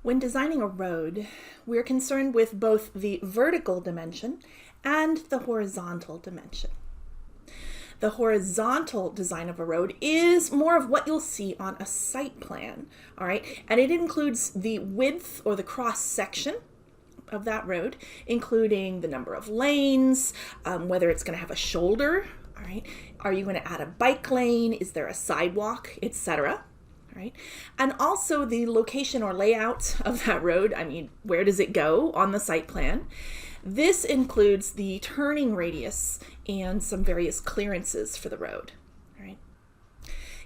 When designing a road, we're concerned with both the vertical dimension and the horizontal dimension. The horizontal design of a road is more of what you'll see on a site plan, all right? And it includes the width or the cross section of that road, including the number of lanes, whether it's going to have a shoulder, all right? Are you going to add a bike lane? Is there a sidewalk, etc.? Right? And also the location or layout of that road. I mean, where does it go on the site plan? This includes the turning radius and some various clearances for the road. Right?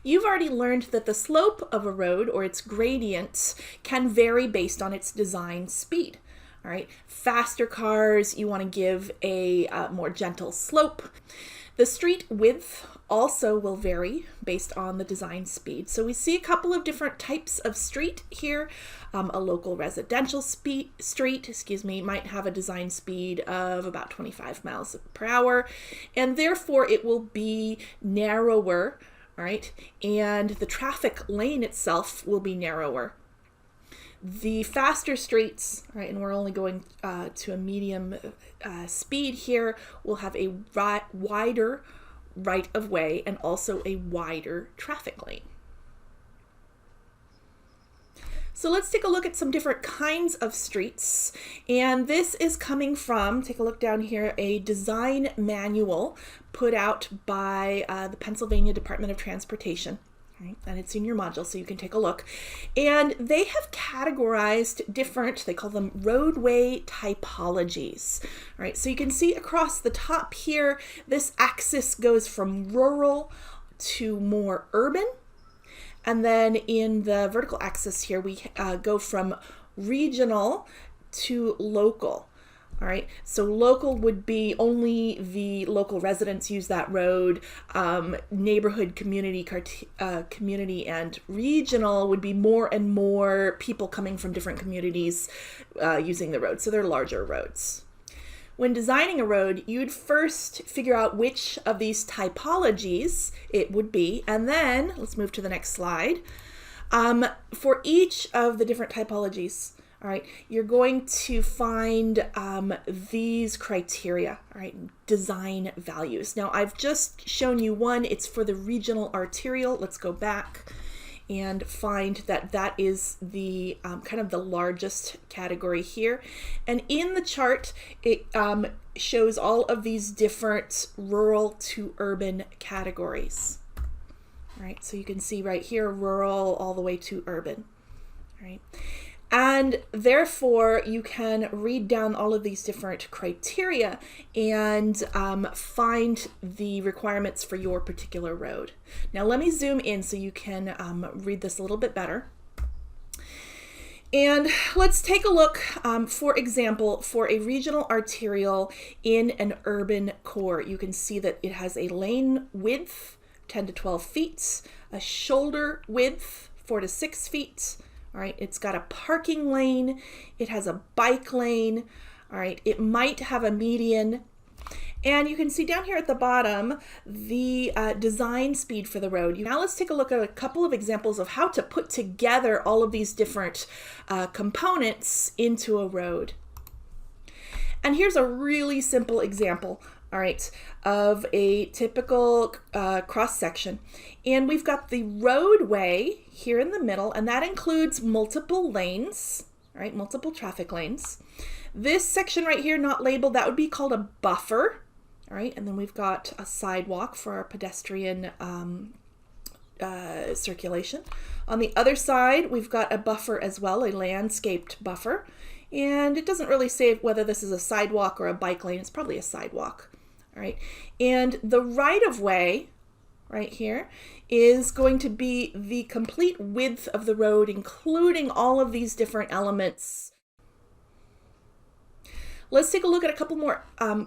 You've already learned that the slope of a road or its gradient can vary based on its design speed. All right, faster cars, you want to give a more gentle slope. The street width also will vary based on the design speed. So we see a couple of different types of street here. A local residential street, might have a design speed of about 25 miles per hour, and therefore it will be narrower, all right? And the traffic lane itself will be narrower. The faster streets, right, and we're only going to a medium speed here, will have a wider right of way and also a wider traffic lane. So let's take a look at some different kinds of streets. And this is coming from, take a look down here, a design manual put out by the Pennsylvania Department of Transportation. Right, and it's in your module, so you can take a look. And they have categorized different, they call them roadway typologies. All right, so you can see across the top here, this axis goes from rural to more urban. And then in the vertical axis here, we go from regional to local. All right, so local would be only the local residents use that road. Neighborhood, community, and regional would be more and more people coming from different communities using the road. So they're larger roads. When designing a road, you'd first figure out which of these typologies it would be. And then, let's move to the next slide. For each of the different typologies, all right, you're going to find these criteria, all right, design values. Now, I've just shown you one. It's for the regional arterial. Let's go back and find that that is the kind of the largest category here. And in the chart, it shows all of these different rural to urban categories. All right, so you can see right here, rural all the way to urban. All right. And therefore, you can read down all of these different criteria and find the requirements for your particular road. Now, let me zoom in so you can read this a little bit better. And let's take a look, for example, for a regional arterial in an urban core. You can see that it has a lane width, 10 to 12 feet, a shoulder width, 4 to 6 feet. All right, it's got a parking lane, it has a bike lane, all right, it might have a median. And you can see down here at the bottom, the design speed for the road. Now let's take a look at a couple of examples of how to put together all of these different components into a road. And here's a really simple example, all right, of a typical cross section. And we've got the roadway here in the middle, and that includes multiple lanes, all right, multiple traffic lanes. This section right here, not labeled, that would be called a buffer, all right, and then we've got a sidewalk for our pedestrian circulation. On the other side, we've got a buffer as well, a landscaped buffer, and it doesn't really say whether this is a sidewalk or a bike lane. It's probably a sidewalk. All right, and the right-of-way right here is going to be the complete width of the road, including all of these different elements. Let's take a look at a couple more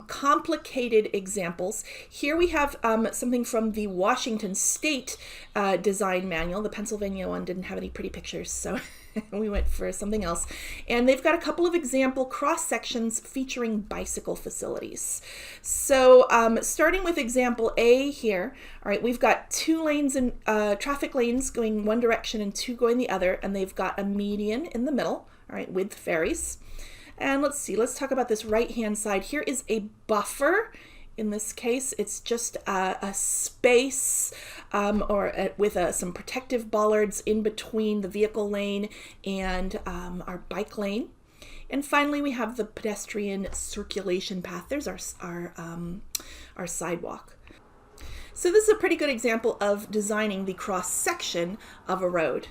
complicated examples. Here we have something from the Washington State Design Manual. The Pennsylvania one didn't have any pretty pictures, so we went for something else. And they've got a couple of example cross sections featuring bicycle facilities. So starting with example A here, all right, we've got 2 lanes and traffic lanes going one direction and 2 going the other, and they've got a median in the middle, all right, with ferries. And let's see, let's talk about this right-hand side. Here is a buffer. In this case, it's just a space with some protective bollards in between the vehicle lane and our bike lane. And finally, we have the pedestrian circulation path. There's our sidewalk. So this is a pretty good example of designing the cross section of a road.